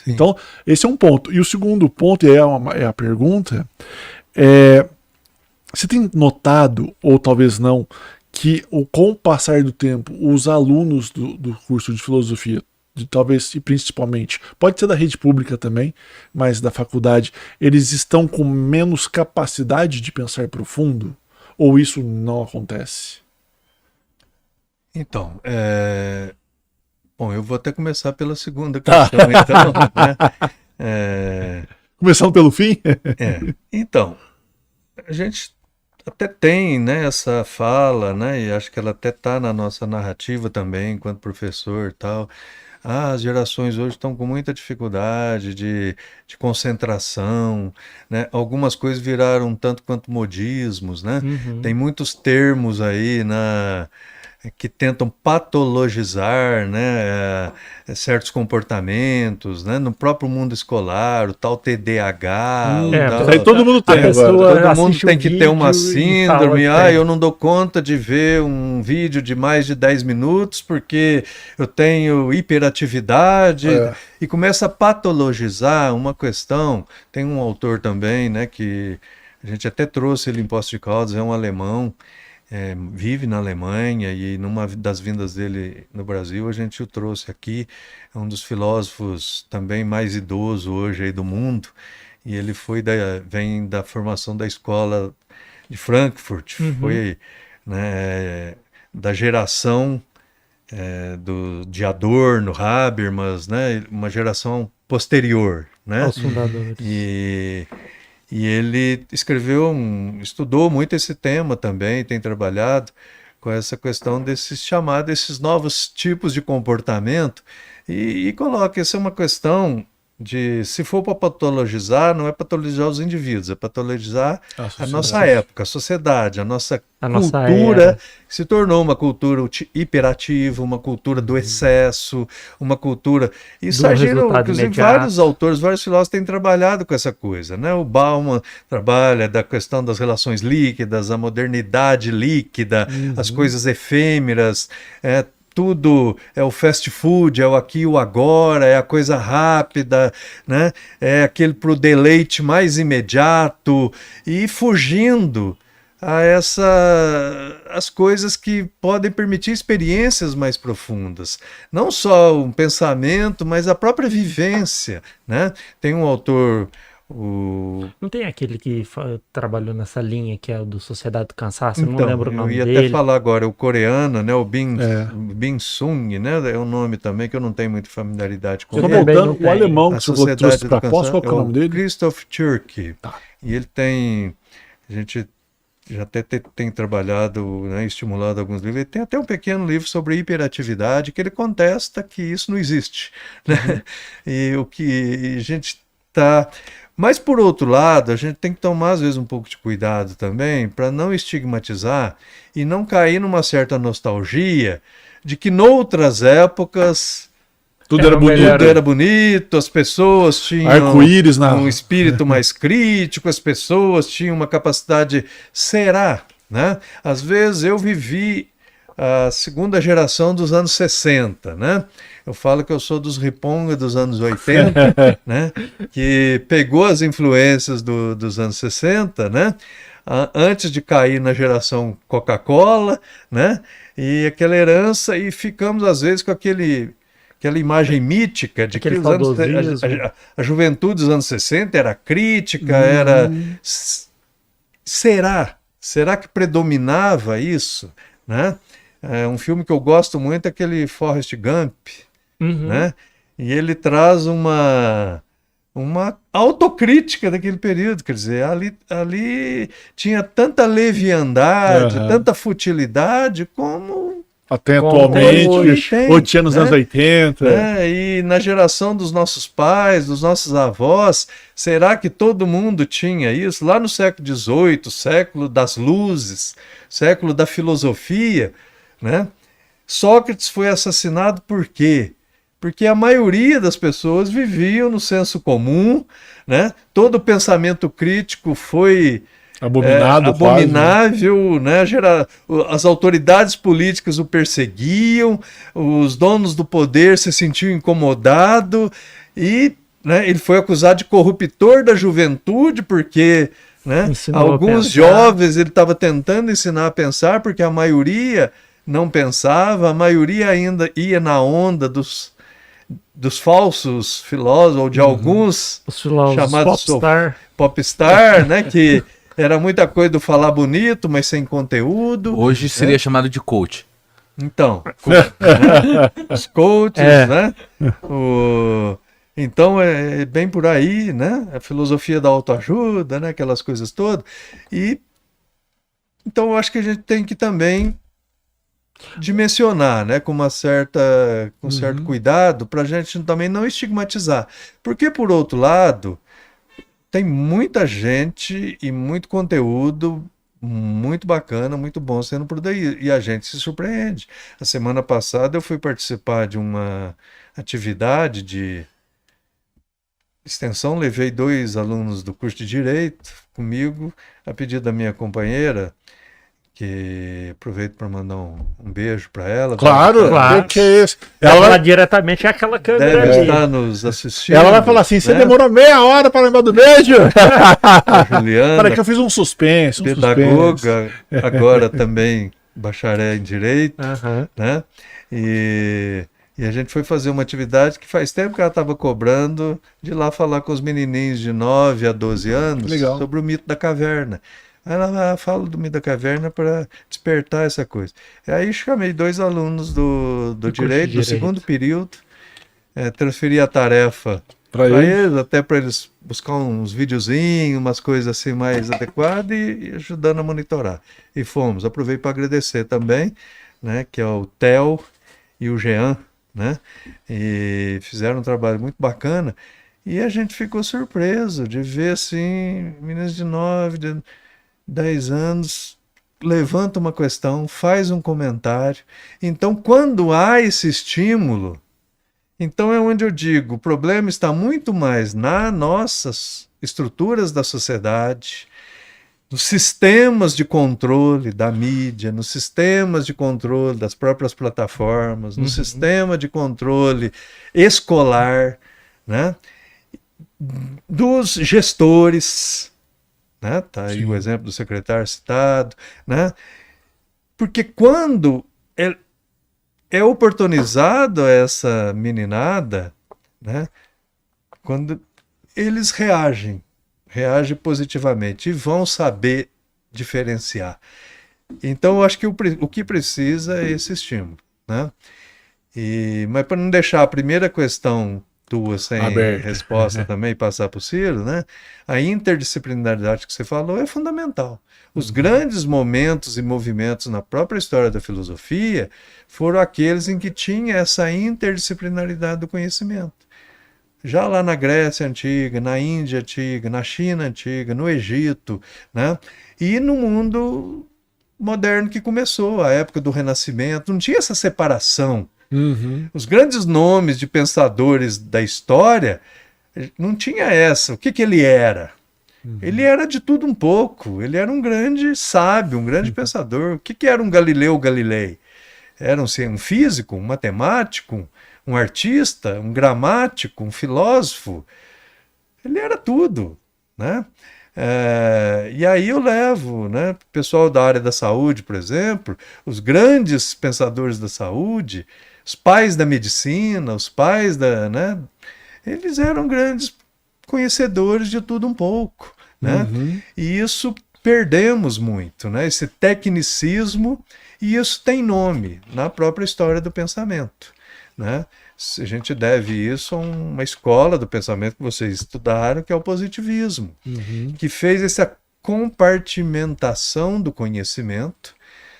Sim. Então, esse é um ponto. E o segundo ponto, e é a pergunta, você tem notado, ou talvez não, que com o passar do tempo, os alunos do curso de filosofia, talvez e principalmente, pode ser da rede pública também, mas da faculdade, eles estão com menos capacidade de pensar profundo? Ou isso não acontece? Então, bom, eu vou até começar pela segunda questão, então, né? Começando pelo fim? Então, a gente até tem, né, essa fala, né, e acho que ela até está na nossa narrativa também, enquanto professor e tal. As gerações hoje estão com muita dificuldade de concentração, né? Algumas coisas viraram um tanto quanto modismos, né? Tem muitos termos aí que tentam patologizar, né, certos comportamentos, né, no próprio mundo escolar, o tal TDAH, isso aí todo mundo tem agora. Todo mundo tem que ter uma síndrome. Eu não dou conta de ver um vídeo de mais de 10 minutos porque eu tenho hiperatividade. E começa a patologizar uma questão. Tem um autor também, né, que a gente até trouxe ele em Poços de Caldas, é um alemão, vive na Alemanha, e numa das vindas dele no Brasil a gente o trouxe aqui. É um dos filósofos também mais idoso hoje aí do mundo, e ele vem da formação da escola de Frankfurt, foi, né, da geração de Adorno, Habermas, né, uma geração posterior, né, aos fundadores. E ele estudou muito esse tema também, tem trabalhado com essa questão desses novos tipos de comportamento, e coloca, essa é uma questão de, se for para patologizar, não é patologizar os indivíduos, é patologizar a nossa época, a sociedade, a nossa cultura, que se tornou uma cultura hiperativa, uma cultura do excesso, uma cultura... E Sargino, inclusive, vários autores, vários filósofos têm trabalhado com essa coisa, né? O Bauman trabalha da questão das relações líquidas, a modernidade líquida, as coisas efêmeras, tudo é o fast food, é o aqui e o agora, é a coisa rápida, né? É aquele pro deleite mais imediato, e fugindo a as coisas que podem permitir experiências mais profundas. Não só um pensamento, mas a própria vivência, né? Tem um autor... Não tem aquele que trabalhou nessa linha, que é o do Sociedade do Cansaço? Eu não lembro o nome dele. Eu ia até falar agora, o coreano, né, o Bin Sung, né, é um nome também que eu não tenho muita familiaridade com. Só voltando, o alemão que você trouxe para pós, qual é o nome dele? Christoph Türke. E ele tem... A gente já até tem trabalhado, né, estimulado alguns livros. Ele tem até um pequeno livro sobre hiperatividade, que ele contesta que isso não existe, né? E o que a gente está... Mas, por outro lado, a gente tem que tomar, às vezes, um pouco de cuidado também para não estigmatizar e não cair numa certa nostalgia de que, noutras épocas, tudo era bonito, as pessoas tinham arco-íris um espírito mais crítico, as pessoas tinham uma capacidade... Será? Né? Às vezes, eu vivi a segunda geração dos anos 60, né? Eu falo que eu sou dos riponga dos anos 80, né? Que pegou as influências dos anos 60, né? Antes de cair na geração Coca-Cola, né? E aquela herança, e ficamos às vezes com aquela imagem mítica de que a juventude dos anos 60 era crítica, era... Será que predominava isso, né? Um filme que eu gosto muito é aquele Forrest Gump, né? E ele traz uma autocrítica daquele período, quer dizer, ali tinha tanta leviandade, tanta futilidade como... Até atualmente, ou tinha nos anos 80. E na geração dos nossos pais, dos nossos avós, será que todo mundo tinha isso? Lá no século XVIII, século das luzes, século da filosofia, né? Sócrates foi assassinado por quê? Porque a maioria das pessoas viviam no senso comum, né? Todo pensamento crítico foi abominável, né? As autoridades políticas o perseguiam, os donos do poder se sentiam incomodados, e né, ele foi acusado de corruptor da juventude, porque, né, Ensinou a alguns pensar. jovens ele estava tentando ensinar a pensar, porque a maioria não pensava, a maioria ainda ia na onda dos falsos filósofos, ou de alguns Os filósofos chamados popstar. popstar, né, que era muita coisa do falar bonito, mas sem conteúdo. Hoje seria chamado de coach. Então, né, os coaches, né? Então é bem por aí, né? A filosofia da autoajuda, né? Aquelas coisas todas. E então eu acho que a gente tem que também dimensionar, né? Com com certo cuidado, para a gente também não estigmatizar. Porque, por outro lado, tem muita gente e muito conteúdo muito bacana, muito bom sendo por daí. E a gente se surpreende. A semana passada eu fui participar de uma atividade de extensão, levei 2 alunos do curso de Direito comigo, a pedido da minha companheira, que aproveito para mandar um beijo para ela. Claro, Claro. o que é isso? Ela Ela vai vai, diretamente àquela câmera Deve ali. estar nos assistindo. ela vai falar assim: você né? demorou meia hora para lembrar do beijo? A Juliana, Para que eu fiz um suspense. pedagoga, agora também bacharel em Direito, Aham. né? E a gente foi fazer uma atividade que faz tempo que ela estava cobrando de ir lá falar com os menininhos de 9 a 12 anos Legal. sobre o mito da caverna. Aí ela fala do mito da caverna para despertar essa coisa. E aí chamei 2 alunos do curso de Direito, do Direito. segundo período, transferi a tarefa Para para ele. eles, até para eles buscar uns videozinhos, umas coisas assim mais adequadas e ajudando a monitorar. E fomos. Aproveito para agradecer também, né, que é o Theo e o Jean, né, e fizeram um trabalho muito bacana. E a gente ficou surpreso de ver assim, meninas de 9, de 10 anos levanta uma questão, faz um comentário. Então, quando há esse estímulo, então é onde eu digo, o problema está muito mais nas nossas estruturas da sociedade, nos sistemas de controle da mídia, nos sistemas de controle das próprias plataformas, no sistema de controle escolar, né? Dos gestores, né? Tá aí o exemplo do secretário citado, né? Porque quando é oportunizado a essa meninada, né? Quando eles reagem positivamente e vão saber diferenciar. Então, eu acho que o que precisa é esse estímulo, né? Mas para não deixar a primeira questão tua sem Aberta. resposta também passar para o Ciro, né? A interdisciplinaridade que você falou é fundamental. Os grandes momentos e movimentos na própria história da filosofia foram aqueles em que tinha essa interdisciplinaridade do conhecimento. Já lá na Grécia Antiga, na Índia Antiga, na China Antiga, no Egito, né? E no mundo moderno que começou, a época do Renascimento, não tinha essa separação. Os grandes nomes de pensadores da história não tinha essa. O que ele era? Ele era de tudo um pouco. Ele era um grande sábio, um grande pensador. O que era um Galileu Galilei? Era um físico, um matemático, um artista, um gramático, um filósofo. Ele era tudo, né? E aí eu levo, né, o pessoal da área da saúde, por exemplo, os grandes pensadores da saúde, os pais da medicina, os pais né, eles eram grandes conhecedores de tudo um pouco, né? E isso perdemos muito, né? Esse tecnicismo, e isso tem nome na própria história do pensamento, né? A gente deve isso a uma escola do pensamento que vocês estudaram, que é o positivismo, que fez essa compartimentação do conhecimento,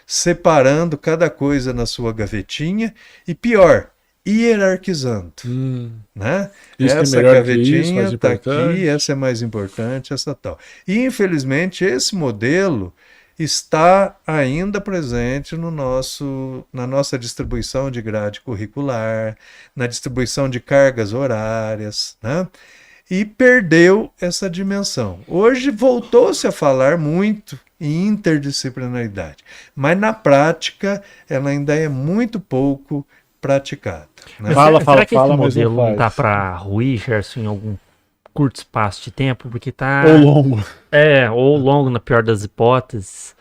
separando cada coisa na sua gavetinha e, pior, hierarquizando, né? Isso é Essa melhor que isso, gavetinha mais está importante. aqui, essa é mais importante, essa tal. E, infelizmente, esse modelo está ainda presente na nossa distribuição de grade curricular, na distribuição de cargas horárias, né? E perdeu essa dimensão. Hoje voltou-se a falar muito em interdisciplinaridade, mas na prática ela ainda é muito pouco praticada, né? Fala, Será que esse mas não modelo não faz. dá para ruir, Gerson, em algum curto espaço de tempo? Porque tá... Ou longo. ou longo, na pior das hipóteses.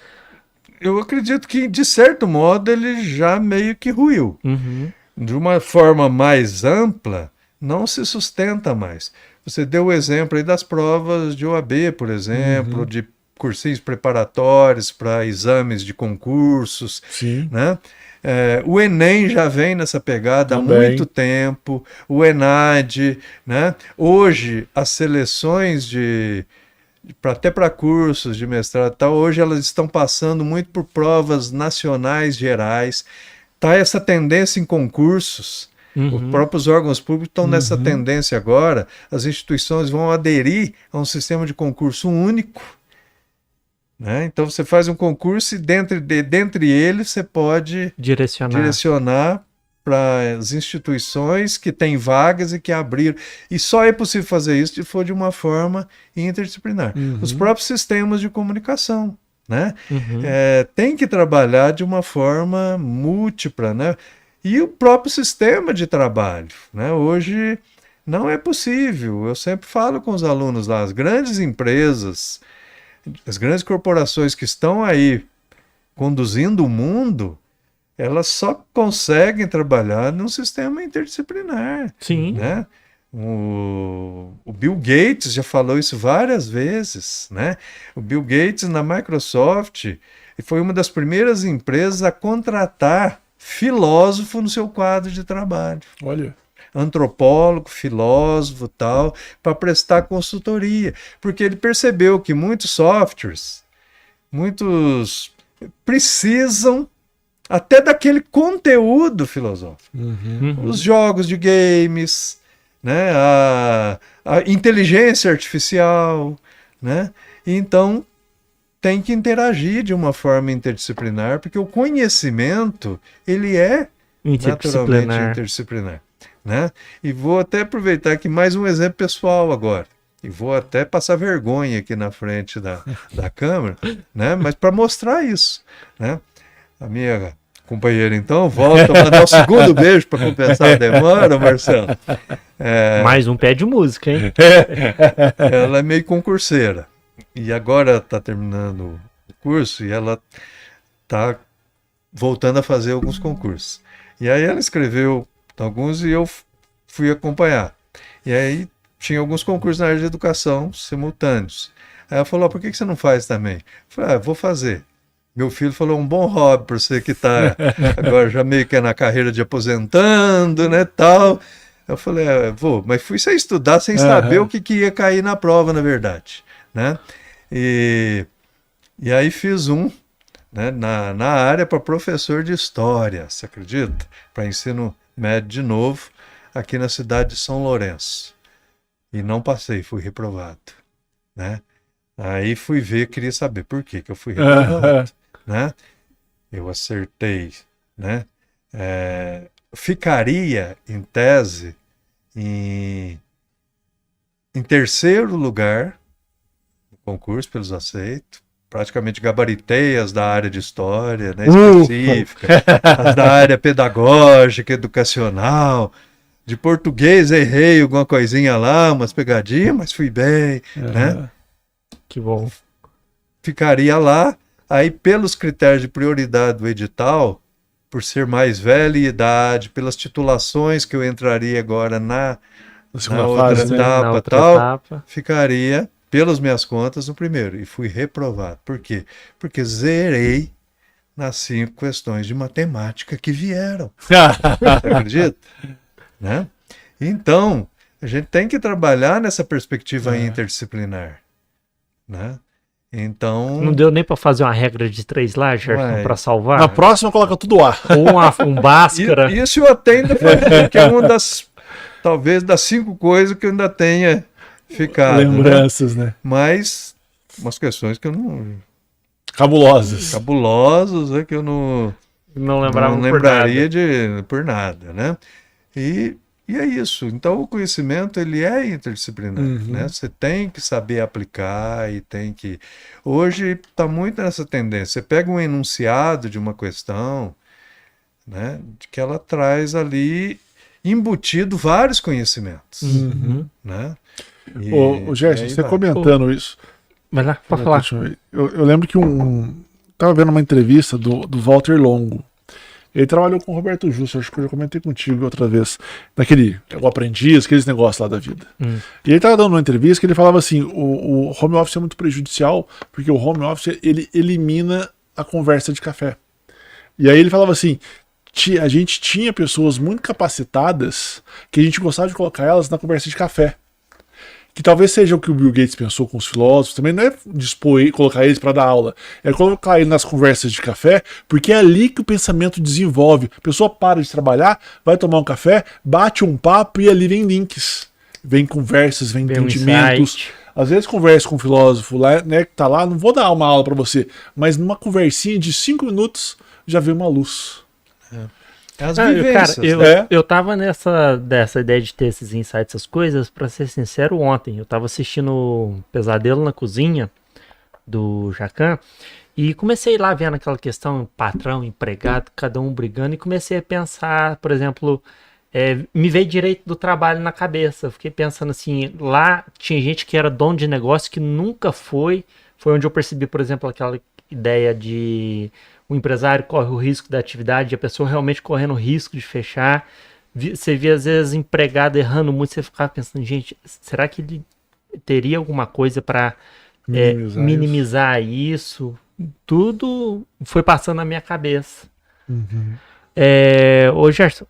Eu acredito que, de certo modo, ele já meio que ruiu. Uhum. De uma forma mais ampla, não se sustenta mais. Você deu o exemplo aí das provas de OAB, por exemplo, de cursinhos preparatórios para exames de concursos, Sim. né? O Enem já vem nessa pegada há Também. muito tempo, o ENAD, né? Hoje, as seleções até para cursos de mestrado e tal, hoje elas estão passando muito por provas nacionais gerais. Tá essa tendência em concursos. Os próprios órgãos públicos estão nessa tendência agora. As instituições vão aderir a um sistema de concurso único, né? Então você faz um concurso e dentre eles você pode direcionar para as instituições que têm vagas e que abriram. E só é possível fazer isso se for de uma forma interdisciplinar. Os próprios sistemas de comunicação, né? Tem que trabalhar de uma forma múltipla, né? E o próprio sistema de trabalho, né? Hoje não é possível. Eu sempre falo com os alunos lá, as grandes empresas, as grandes corporações que estão aí conduzindo o mundo, elas só conseguem trabalhar num sistema interdisciplinar. Sim. Né? O Bill Gates já falou isso várias vezes, né? O Bill Gates na Microsoft foi uma das primeiras empresas a contratar filósofo no seu quadro de trabalho. Olha. Antropólogo, filósofo, tal, para prestar consultoria, porque ele percebeu que muitos softwares, precisam até daquele conteúdo filosófico. Os jogos de games, né? A inteligência artificial, né? Então tem que interagir de uma forma interdisciplinar, porque o conhecimento ele é naturalmente interdisciplinar, né? E vou até aproveitar aqui mais um exemplo pessoal agora. E vou até passar vergonha aqui na frente da câmera, né? Mas para mostrar isso, né? A minha companheira, então, volta a mandar o segundo beijo para compensar a demora, Marcelo. Mais um pé de música, hein? Ela é meio concurseira. E agora está terminando o curso e ela está voltando a fazer alguns concursos. E aí ela escreveu alguns e eu fui acompanhar. E aí tinha alguns concursos na área de educação simultâneos. Aí ela falou, por que você não faz também? Eu falei, vou fazer. Meu filho falou, um bom hobby para você que está agora já meio que na carreira de aposentando, né, tal. Eu falei, vou, mas fui sem estudar, sem saber o que ia cair na prova, na verdade, né? E aí fiz né, na área para professor de história, você acredita? Para ensino médio de novo, aqui na cidade de São Lourenço. E não passei, fui reprovado, né? Aí fui ver, queria saber por que eu fui reprovado, né? Eu acertei, né? Ficaria, em tese, em terceiro lugar no concurso, pelos aceitos. Praticamente gabaritei as da área de história, né, específica, as da área pedagógica, educacional. De português errei alguma coisinha lá, umas pegadinhas, mas fui bem, né? Que bom. Ficaria lá, aí pelos critérios de prioridade do edital, por ser mais velho em idade, pelas titulações que eu entraria agora na outra fase, etapa, ficaria, pelas minhas contas, no primeiro. E fui reprovado. Por quê? Porque zerei nas 5 questões de matemática que vieram. Você acredita? Né? Então, a gente tem que trabalhar nessa perspectiva interdisciplinar, né? Então... Não deu nem para fazer uma regra de 3 lá, Gerson, para salvar? Na próxima coloca tudo A. Ou um Bhaskara. Isso eu até ainda fazer, que é uma talvez das 5 coisas que eu ainda tenha ficado. Lembranças, né? Mas umas questões que eu não... Cabulosas, né? Que eu não lembraria por nada, né? E é isso. Então o conhecimento ele é interdisciplinar, né? Você tem que saber aplicar e tem que... Hoje está muito nessa tendência. Você pega um enunciado de uma questão, né? De que ela traz ali embutido vários conhecimentos, né? Ô, Gerson, você comentando isso. Vai lá, pode falar. Eu lembro que tava vendo uma entrevista do Walter Longo. Ele trabalhou com o Roberto Justo, acho que eu já comentei contigo outra vez, o aprendiz, aqueles negócios lá da vida. E ele tava dando uma entrevista que ele falava assim, o home office é muito prejudicial, porque o home office, ele elimina a conversa de café. E aí ele falava assim, a gente tinha pessoas muito capacitadas que a gente gostava de colocar elas na conversa de café. Que talvez seja o que o Bill Gates pensou com os filósofos, também não é colocar eles para dar aula, é colocar eles nas conversas de café, porque é ali que o pensamento desenvolve. A pessoa para de trabalhar, vai tomar um café, bate um papo e ali vem links, vem conversas, vem entendimentos. Às vezes converso com um filósofo lá, né, que tá lá, não vou dar uma aula para você, mas numa conversinha de 5 minutos já vem uma luz. As vivências, cara, eu tava dessa ideia de ter esses insights, essas coisas, pra ser sincero, ontem. Eu tava assistindo Pesadelo na Cozinha, do Jacan, e comecei lá vendo aquela questão patrão, empregado, cada um brigando, e comecei a pensar, por exemplo, me veio direito do trabalho na cabeça. Eu fiquei pensando assim, lá tinha gente que era dono de negócio que nunca foi onde eu percebi, por exemplo, aquela ideia de o empresário corre o risco da atividade, a pessoa realmente correndo o risco de fechar. Você via, às vezes, empregado errando muito, você ficava pensando, gente, será que ele teria alguma coisa para minimizar isso? Tudo foi passando na minha cabeça. Ô, Gerson,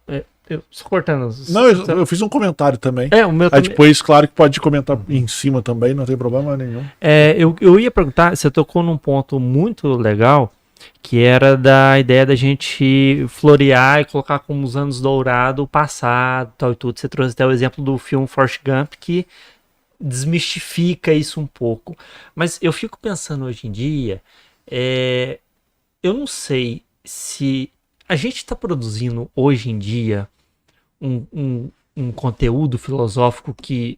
eu estou cortando. Não, eu fiz um comentário também. O meu Aí depois, claro que pode comentar em cima também, não tem problema nenhum. Eu ia perguntar, você tocou num ponto muito legal, que era da ideia da gente florear e colocar como os anos dourados o passado, tal e tudo. Você trouxe até o exemplo do filme Forrest Gump, que desmistifica isso um pouco. Mas eu fico pensando hoje em dia, eu não sei se a gente está produzindo hoje em dia um conteúdo filosófico que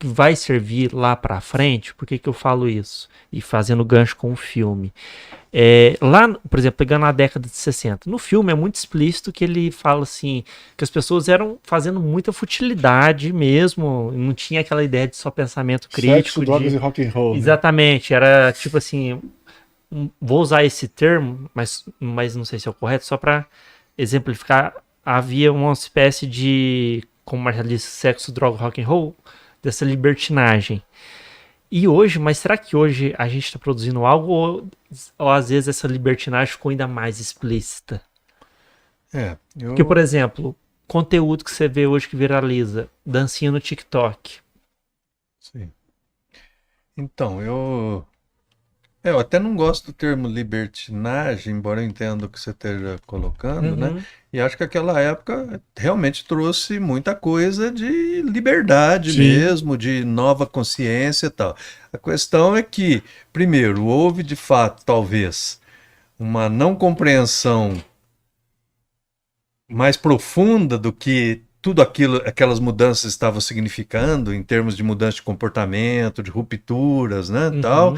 vai servir lá para frente. Por que eu falo isso? E fazendo gancho com o filme. Lá, por exemplo, pegando a década de 60, no filme é muito explícito que ele fala assim, que as pessoas eram fazendo muita futilidade mesmo, não tinha aquela ideia de só pensamento crítico. Sexo, drogas e rock and roll. Exatamente, né? Era tipo assim, vou usar esse termo, mas não sei se é o correto, só para exemplificar, havia uma espécie de, como o Marcelo disse, sexo, droga, rock and roll, dessa libertinagem. E hoje, mas será que hoje a gente está produzindo algo ou às vezes essa libertinagem ficou ainda mais explícita? Porque, por exemplo, conteúdo que você vê hoje que viraliza, dancinha no TikTok. Sim. Então, eu até não gosto do termo libertinagem, embora eu entenda o que você esteja colocando, né? E acho que aquela época realmente trouxe muita coisa de liberdade mesmo, de nova consciência e tal. A questão é que, primeiro, houve de fato, talvez, uma não compreensão mais profunda do que tudo aquelas mudanças estavam significando em termos de mudança de comportamento, de rupturas, né, tal.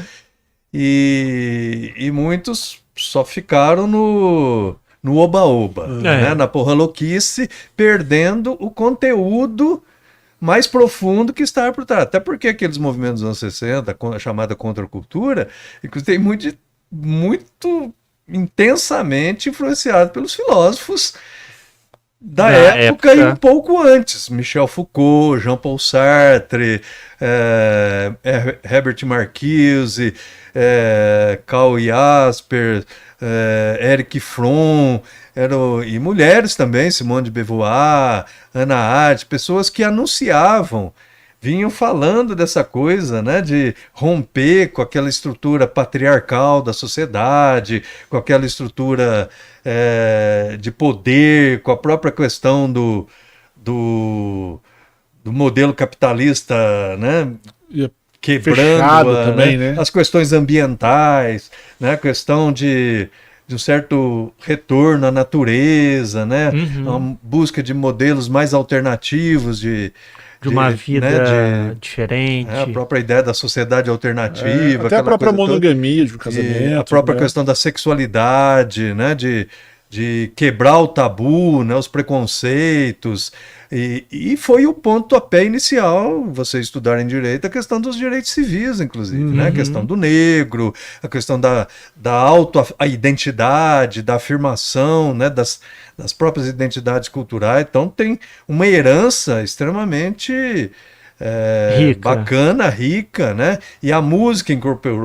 E muitos só ficaram no oba-oba, né? Na porra louquice, perdendo o conteúdo mais profundo que está por trás. Até porque aqueles movimentos dos anos 60, a chamada contracultura, tem muito intensamente influenciado pelos filósofos da época e um pouco antes. Michel Foucault, Jean-Paul Sartre, Herbert Marcuse, Karl Jaspers, Erich Fromm, e mulheres também, Simone de Beauvoir, Hannah Arendt, pessoas que anunciavam, vinham falando dessa coisa, né, de romper com aquela estrutura patriarcal da sociedade, com aquela estrutura de poder, com a própria questão do modelo capitalista, né, quebrando também, né? As questões ambientais, né, a questão de um certo retorno à natureza, né, uma busca de modelos mais alternativos de uma vida diferente. A própria ideia da sociedade alternativa. Até a própria monogamia de um casamento. A própria questão da sexualidade, né, de de quebrar o tabu, né, os preconceitos, e foi o pontapé inicial, vocês estudarem direito, a questão dos direitos civis, inclusive, né, a questão do negro, a questão da auto-identidade, da afirmação, né, das próprias identidades culturais. Então tem uma herança extremamente Rica. bacana, rica, né? E a música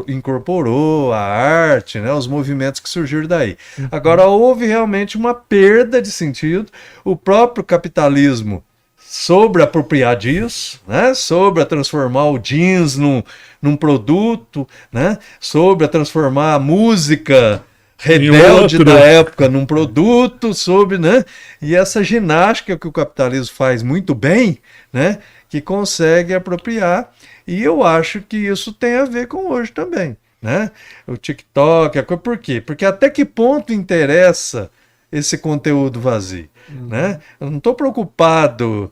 incorporou a arte, né? Os movimentos que surgiram daí. Agora, houve realmente uma perda de sentido. O próprio capitalismo soube apropriar disso, né? Soube transformar o jeans num produto, né? Soube transformar a música rebelde outro. da época num produto, soube, né? E essa ginástica que o capitalismo faz muito bem, né? Que consegue apropriar, e eu acho que isso tem a ver com hoje também, né? O TikTok, por quê? Porque até que ponto interessa esse conteúdo vazio, né? Eu não estou preocupado,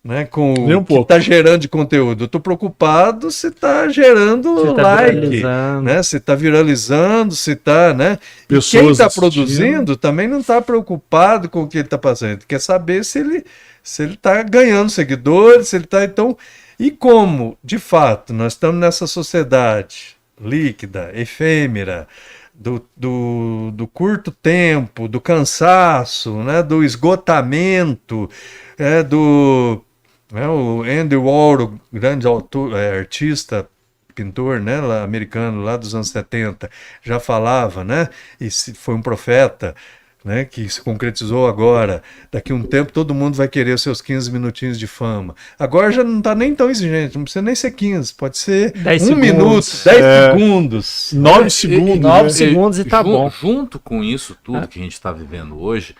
né, com Nem um o que pouco. está gerando de conteúdo, eu estou preocupado se está gerando Se tá like, viralizando. né? Se está viralizando, se está, né? E quem Pessoas está assistindo. produzindo também não está preocupado com o que ele está fazendo, quer saber se ele está ganhando seguidores, se ele está, então, e como, de fato, nós estamos nessa sociedade líquida, efêmera, do curto tempo, do cansaço, né, do esgotamento, o Andy Warhol, grande autor, artista, pintor, né, americano lá dos anos 70, já falava, né, e foi um profeta, né, que se concretizou agora. Daqui a um tempo todo mundo vai querer os seus 15 minutinhos de fama. Agora já não está nem tão exigente, não precisa nem ser 15, pode ser 10 um segundos. minuto, 10 segundos. 9 segundos. 9 né? segundos e tá bom. Junto com isso tudo que a gente está vivendo hoje,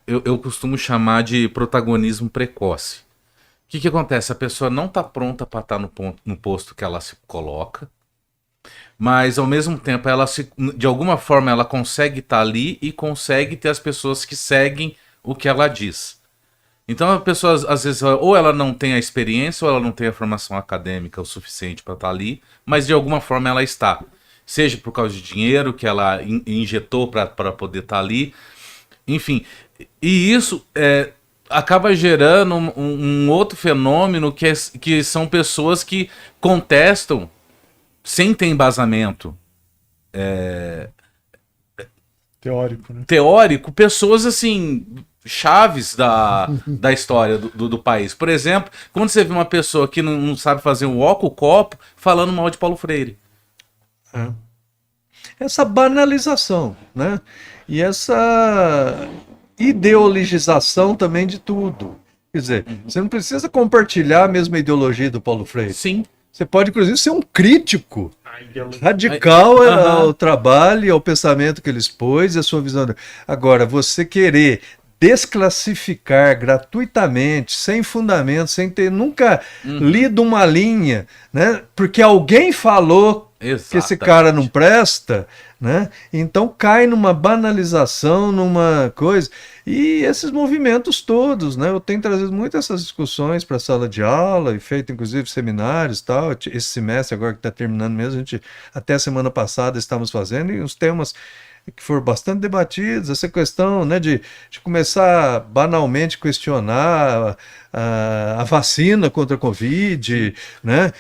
eu costumo chamar de protagonismo precoce. O que acontece? A pessoa não está pronta para estar no posto que ela se coloca, mas ao mesmo tempo de alguma forma ela consegue estar ali e consegue ter as pessoas que seguem o que ela diz. Então a pessoa às vezes ou ela não tem a experiência ou ela não tem a formação acadêmica o suficiente para estar ali, mas de alguma forma ela está. Seja por causa de dinheiro que ela injetou para poder estar ali, enfim. E isso acaba gerando um outro fenômeno que são pessoas que contestam sem ter embasamento Teórico, né? teórico, pessoas assim, chaves da história do país. Por exemplo, quando você vê uma pessoa que não sabe fazer um copo falando mal de Paulo Freire. Essa banalização, né? E essa ideologização também de tudo. Quer dizer, você não precisa compartilhar a mesma ideologia do Paulo Freire. Sim. Você pode, inclusive, ser um crítico radical ao trabalho e ao pensamento que ele expôs e a sua visão. Agora, você querer desclassificar gratuitamente, sem fundamento, sem ter nunca lido uma linha, né? Porque alguém falou que esse cara não presta, né? Então cai numa banalização, numa coisa. E esses movimentos todos, né? Eu tenho trazido muito essas discussões para a sala de aula e feito inclusive seminários, tal. Esse semestre agora que está terminando mesmo, a gente até a semana passada estávamos fazendo, e os temas que foram bastante debatidos, essa questão, né, de começar banalmente a questionar a vacina contra a Covid, né?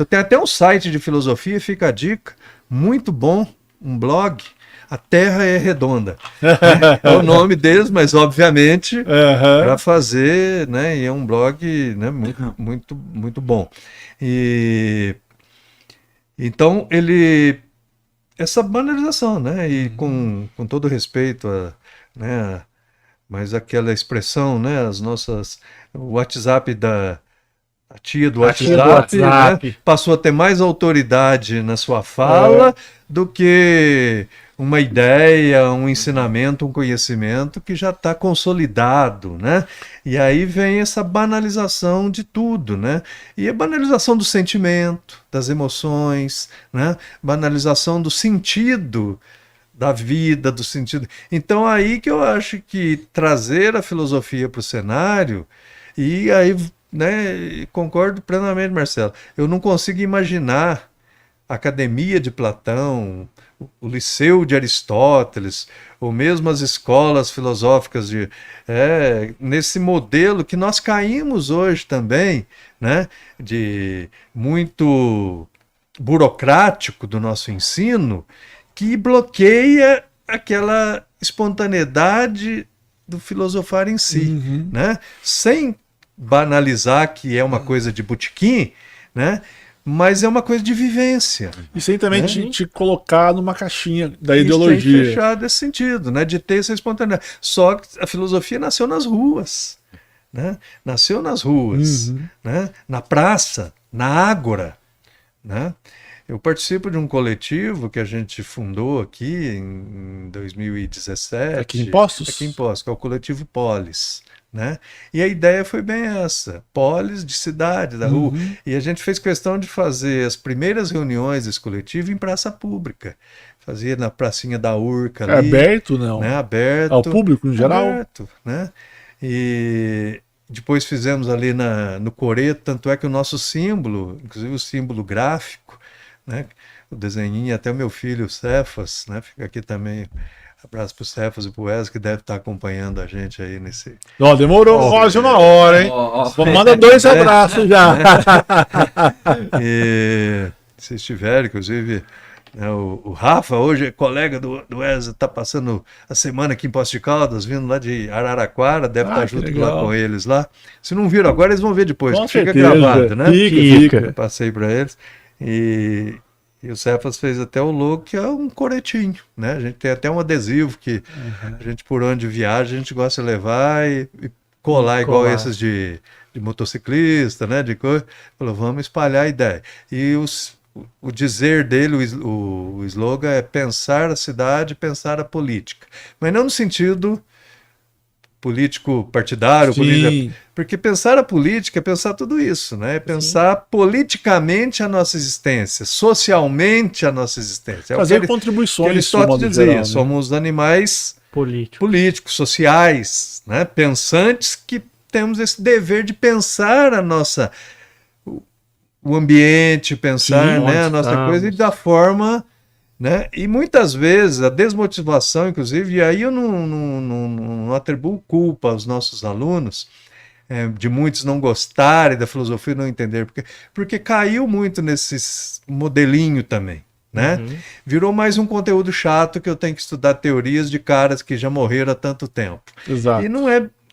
Tem até um site de filosofia, fica a dica, muito bom, um blog, A Terra é Redonda. É o nome deles, mas obviamente para fazer, né? E é um blog, né, muito, muito bom. E então essa banalização, né? E com todo respeito né? Mas aquela expressão, né? O WhatsApp a tia do WhatsApp, né? Passou a ter mais autoridade na sua fala do que uma ideia, um ensinamento, um conhecimento que já está consolidado, né? E aí vem essa banalização de tudo, né? E a banalização do sentimento, das emoções, né? Banalização do sentido da vida, do sentido. Então aí que eu acho que trazer a filosofia para o cenário, e aí, né, concordo plenamente, Marcelo, eu não consigo imaginar Academia de Platão, o Liceu de Aristóteles, ou mesmo as escolas filosóficas nesse modelo que nós caímos hoje também, né, de muito burocrático do nosso ensino, que bloqueia aquela espontaneidade do filosofar em si, né? Sem banalizar que é uma coisa de botequim, né? Mas é uma coisa de vivência. E sem também Né? te colocar numa caixinha da Isso ideologia. é fechado nesse sentido, né? De ter essa espontaneidade. Só que a filosofia nasceu nas ruas, né? Nasceu nas ruas, né? Na praça, na ágora, né? Eu participo de um coletivo que a gente fundou aqui em 2017. Aqui em Poços? Aqui em Poços, que é o coletivo Polis. Né? E a ideia foi bem essa, polis de cidade, da rua. E a gente fez questão de fazer as primeiras reuniões desse coletivo em praça pública. Fazia na pracinha da Urca ali. Aberto, não? Né? Aberto. Ao público em geral? Aberto, né? E depois fizemos ali no Coreto, tanto é que o nosso símbolo, inclusive o símbolo gráfico, né? O desenhinho, até o meu filho, o Cefas, né? Fica aqui também. Abraço pro Cefas e pro Wesley, que deve estar acompanhando a gente aí nesse. Ó, demorou quase uma hora, hein? Manda 2 abraços já. E se estiver, inclusive, né, o Rafa, hoje é colega do Wesley, tá passando a semana aqui em Poços de Caldas, vindo lá de Araraquara, deve estar que junto legal. lá com eles lá. Se não viram agora, eles vão ver depois, Com que fica certeza. gravado, né? Fica. Eu passei para eles. E o Cefas fez até o logo, que é um coretinho, né? A gente tem até um adesivo que a gente, por onde viaja, a gente gosta de levar e colar igual esses de motociclista, né? De coisa. Falou, vamos espalhar a ideia. E o dizer dele, o slogan é pensar a cidade, pensar a política. Mas não no sentido político partidário, porque pensar a política é pensar tudo isso, né? É pensar politicamente a nossa existência, socialmente a nossa existência. Fazer contribuições. Que Aristóteles dizia, geral, né? somos animais políticos, sociais, né? Pensantes, que temos esse dever de pensar o ambiente, pensar, né, a nossa coisa, e da forma, né? E muitas vezes a desmotivação, inclusive, e aí eu não atribuo culpa aos nossos alunos, de muitos não gostarem da filosofia e não entender, porque caiu muito nesse modelinho também, né? Virou mais um conteúdo chato que eu tenho que estudar teorias de caras que já morreram há tanto tempo. Exato. E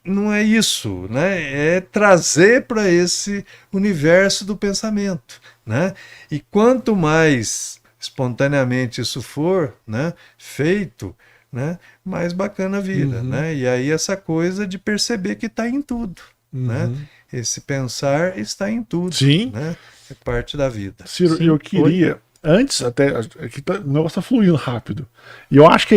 não é isso, né? É trazer para esse universo do pensamento, né? E quanto mais espontaneamente isso for, né, feito, né, mais bacana a vida, né? E aí essa coisa de perceber que está em tudo, né? Esse pensar está em tudo, Sim. né? É parte da vida. Ciro, eu queria, antes até, aqui o negócio tá fluindo rápido, e eu acho que